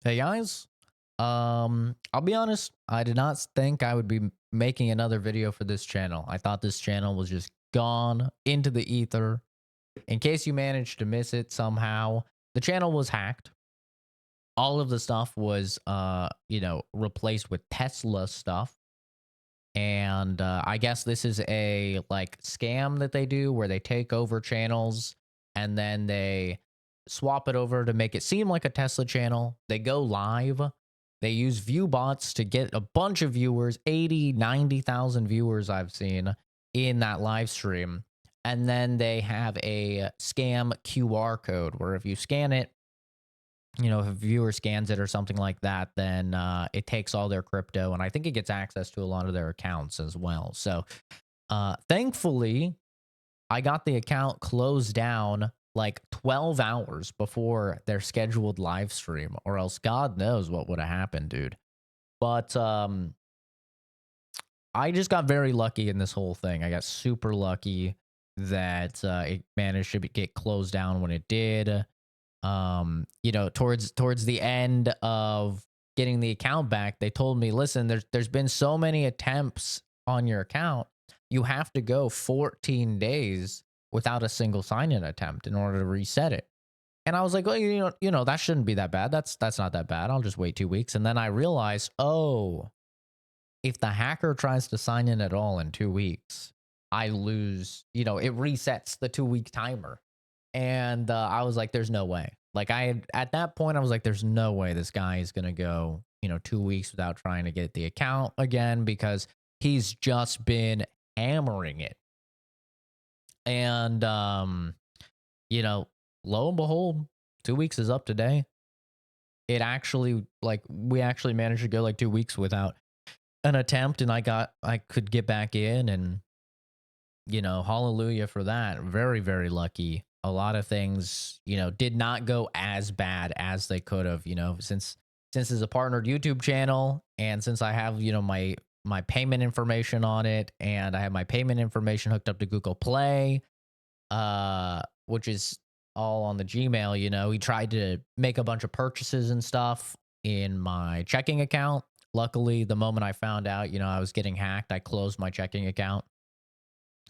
Hey guys, I'll be honest, I did not think I would be making another video for this channel. I thought this channel was just gone into the ether. In case you managed to miss it somehow, the channel was hacked. All of the stuff was, replaced with Tesla stuff. And I guess this is a like scam that they do where they take over channels and then they swap it over to make it seem like a Tesla channel. They go live. They use view bots to get a bunch of viewers, 80, 90,000 viewers I've seen in that live stream. And then they have a scam QR code where if you scan it, if a viewer scans it or something like that, then it takes all their crypto, and I think it gets access to a lot of their accounts as well. So, thankfully, I got the account closed down like 12 hours before their scheduled live stream, or else God knows what would have happened, dude. But I just got very lucky in this whole thing. I got super lucky that it managed to get closed down when it did. Towards the end of getting the account back, they told me, listen, there's been so many attempts on your account, you have to go 14 days without a single sign-in attempt in order to reset it. And I was like, well, that shouldn't be that bad. That's not that bad. I'll just wait 2 weeks. And then I realized, oh, if the hacker tries to sign in at all in 2 weeks, I lose, it resets the 2 week timer. And I was like, there's no way. Like at that point, I was like, there's no way this guy is going to go, 2 weeks without trying to get the account again because he's just been hammering it. And, lo and behold, 2 weeks is up today. It actually, like, we actually managed to go like 2 weeks without an attempt, and I could get back in, and hallelujah for that. Very, very lucky. A lot of things, did not go as bad as they could have, since it's a partnered YouTube channel, and since I have, my payment information on it, and I have my payment information hooked up to Google Play, which is all on the Gmail, he tried to make a bunch of purchases and stuff in my checking account. Luckily, the moment I found out, I was getting hacked, I closed my checking account.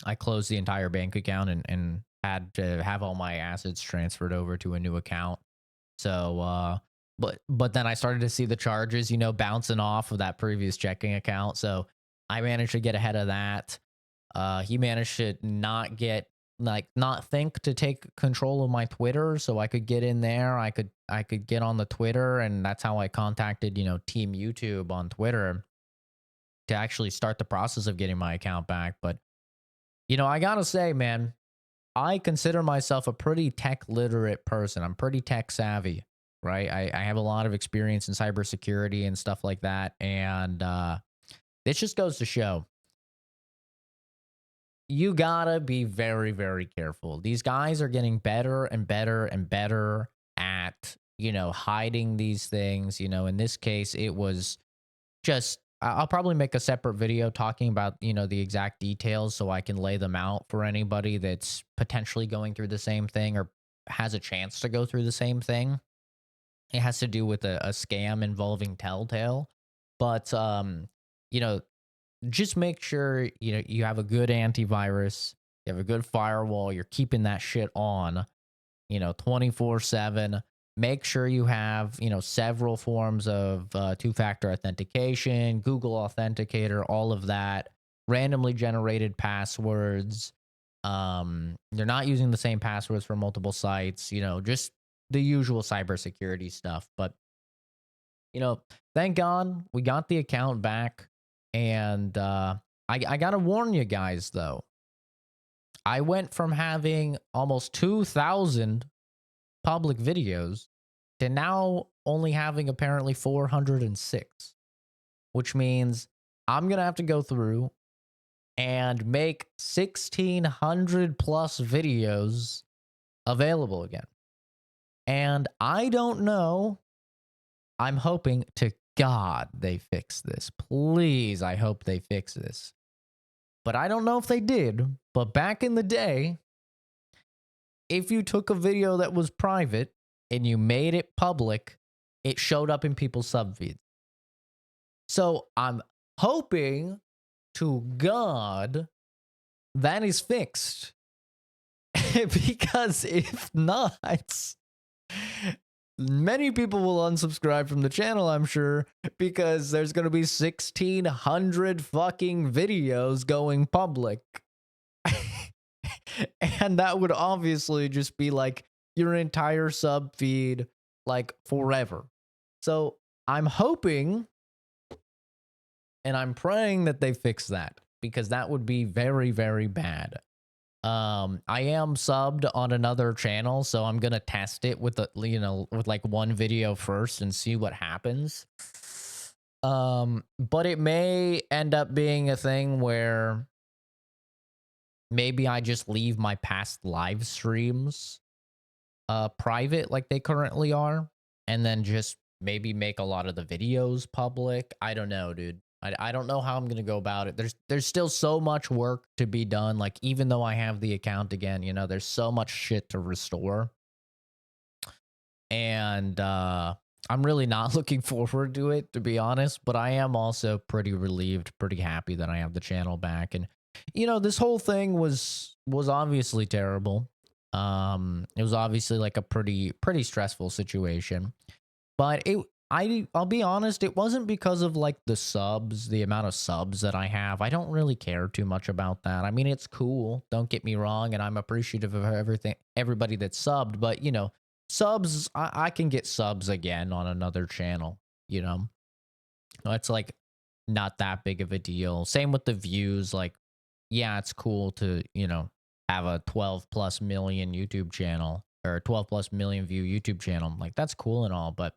I closed the entire bank account and had to have all my assets transferred over to a new account. So, but then I started to see the charges, bouncing off of that previous checking account. So I managed to get ahead of that. He managed to not think to take control of my Twitter, so I could get in there. I could get on the Twitter, and that's how I contacted, Team YouTube on Twitter to actually start the process of getting my account back. But I gotta say, man, I consider myself a pretty tech literate person. I'm pretty tech savvy, right? I have a lot of experience in cybersecurity and stuff like that. And this just goes to show you gotta be very, very careful. These guys are getting better and better and better at, hiding these things. In this case, it was just I'll probably make a separate video talking about, the exact details so I can lay them out for anybody that's potentially going through the same thing or has a chance to go through the same thing. It has to do with a scam involving Telltale. But you know, just make sure you have a good antivirus, you have a good firewall, you're keeping that shit on, 24/7. Make sure you have, several forms of two-factor authentication, Google Authenticator, all of that, randomly generated passwords. You're not using the same passwords for multiple sites, just the usual cybersecurity stuff. But, thank God we got the account back. And I got to warn you guys, though. I went from having almost 2,000 public videos to now only having apparently 406, which means I'm going to have to go through and make 1,600 plus videos available again. And I don't know. I'm hoping to God they fix this. Please, I hope they fix this. But I don't know if they did. But back in the day, if you took a video that was private and you made it public, it showed up in people's sub feeds. So I'm hoping to God that is fixed. Because if not, many people will unsubscribe from the channel, I'm sure, because there's going to be 1,600 fucking videos going public. And that would obviously just be like your entire sub feed, like forever. So I'm hoping and I'm praying that they fix that, because that would be very, very bad. I am subbed on another channel, so I'm gonna test it with with like one video first and see what happens. But it may end up being a thing where maybe I just leave my past live streams private like they currently are, and then just maybe make a lot of the videos public. I don't know, dude. I don't know how I'm gonna go about it. There's still so much work to be done. Like, even though I have the account again, there's so much shit to restore. And I'm really not looking forward to it, to be honest, but I am also pretty relieved, pretty happy that I have the channel back. And this whole thing was obviously terrible. It was obviously like a pretty stressful situation. But I'll be honest, it wasn't because of like the amount of subs that I have. I don't really care too much about that. I mean, it's cool, don't get me wrong, and I'm appreciative of everybody that's subbed, but subs, I can get subs again on another channel, It's like not that big of a deal. Same with the views, like, yeah, it's cool to, have a 12 plus million YouTube channel, or a 12 plus million view YouTube channel. Like, that's cool and all, but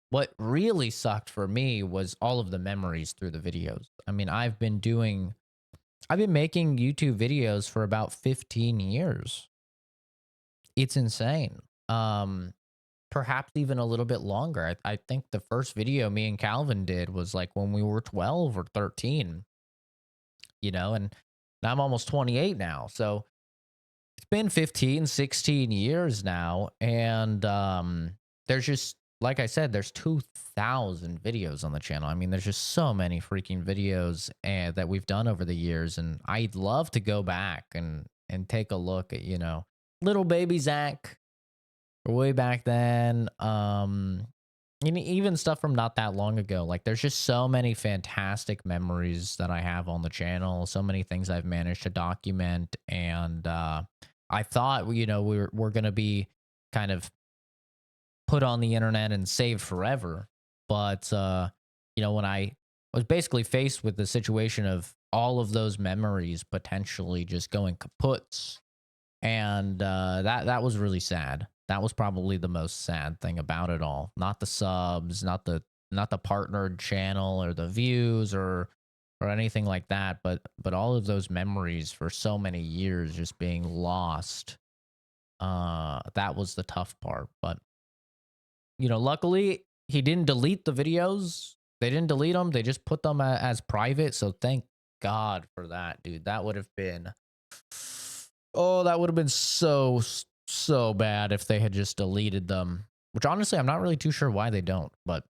what really sucked for me was all of the memories through the videos. I mean, I've been making YouTube videos for about 15 years. It's insane. Perhaps even a little bit longer. I think the first video me and Calvin did was like when we were 12 or 13, and I'm almost 28 now. So it's been 15, 16 years now. And there's just, like I said, there's 2,000 videos on the channel. I mean, there's just so many freaking videos that we've done over the years. And I'd love to go back and take a look at, little baby Zach way back then. And even stuff from not that long ago. Like, there's just so many fantastic memories that I have on the channel. So many things I've managed to document. And I thought, we're going to be kind of put on the internet and saved forever. But, when I was basically faced with the situation of all of those memories potentially just going kaputs, and that was really sad. That was probably the most sad thing about it all. Not the subs, not the partnered channel or the views or anything like that, but all of those memories for so many years just being lost. That was the tough part. But luckily he didn't delete the videos. They didn't delete them. They just put them as private. So thank God for that, dude. That would have been, oh, that would have been so bad if they had just deleted them. Which honestly, I'm not really too sure why they don't, but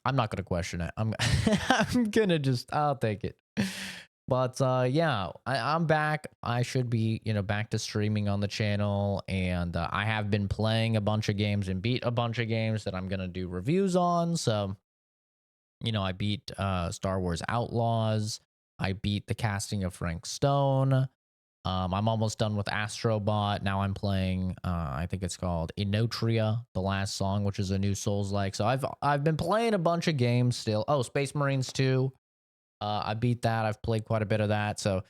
I'm not gonna question it. I'm I'll take it. But yeah, I'm back. I should be, back to streaming on the channel, and I have been playing a bunch of games and beat a bunch of games that I'm gonna do reviews on. So, I beat Star Wars Outlaws. I beat the casting of Frank Stone. I'm almost done with Astrobot. Now I'm playing, I think it's called Inotria, the last song, which is a new Souls-like. So I've been playing a bunch of games still. Oh, Space Marines 2. I beat that. I've played quite a bit of that. So a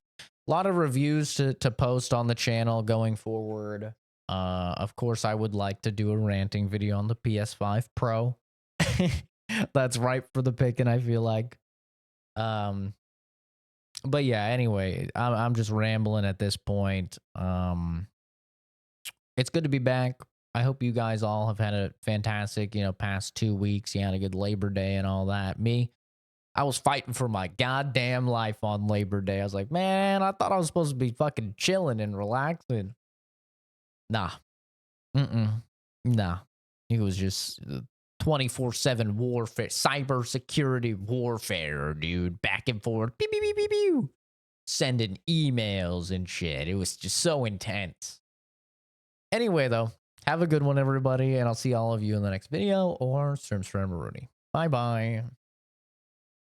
lot of reviews to post on the channel going forward. Of course, I would like to do a ranting video on the PS5 Pro. That's ripe for the picking, I feel like. But yeah, anyway, I'm just rambling at this point. It's good to be back. I hope you guys all have had a fantastic, past 2 weeks. You had a good Labor Day and all that. Me, I was fighting for my goddamn life on Labor Day. I was like, man, I thought I was supposed to be fucking chilling and relaxing. Nah. Mm-mm. Nah. It was just 24/7 warfare, cybersecurity warfare, dude. Back and forth. Pew, pew, pew, pew, pew. Sending emails and shit. It was just so intense. Anyway, though, have a good one, everybody, and I'll see all of you in the next video or streams from Rooney. Bye-bye.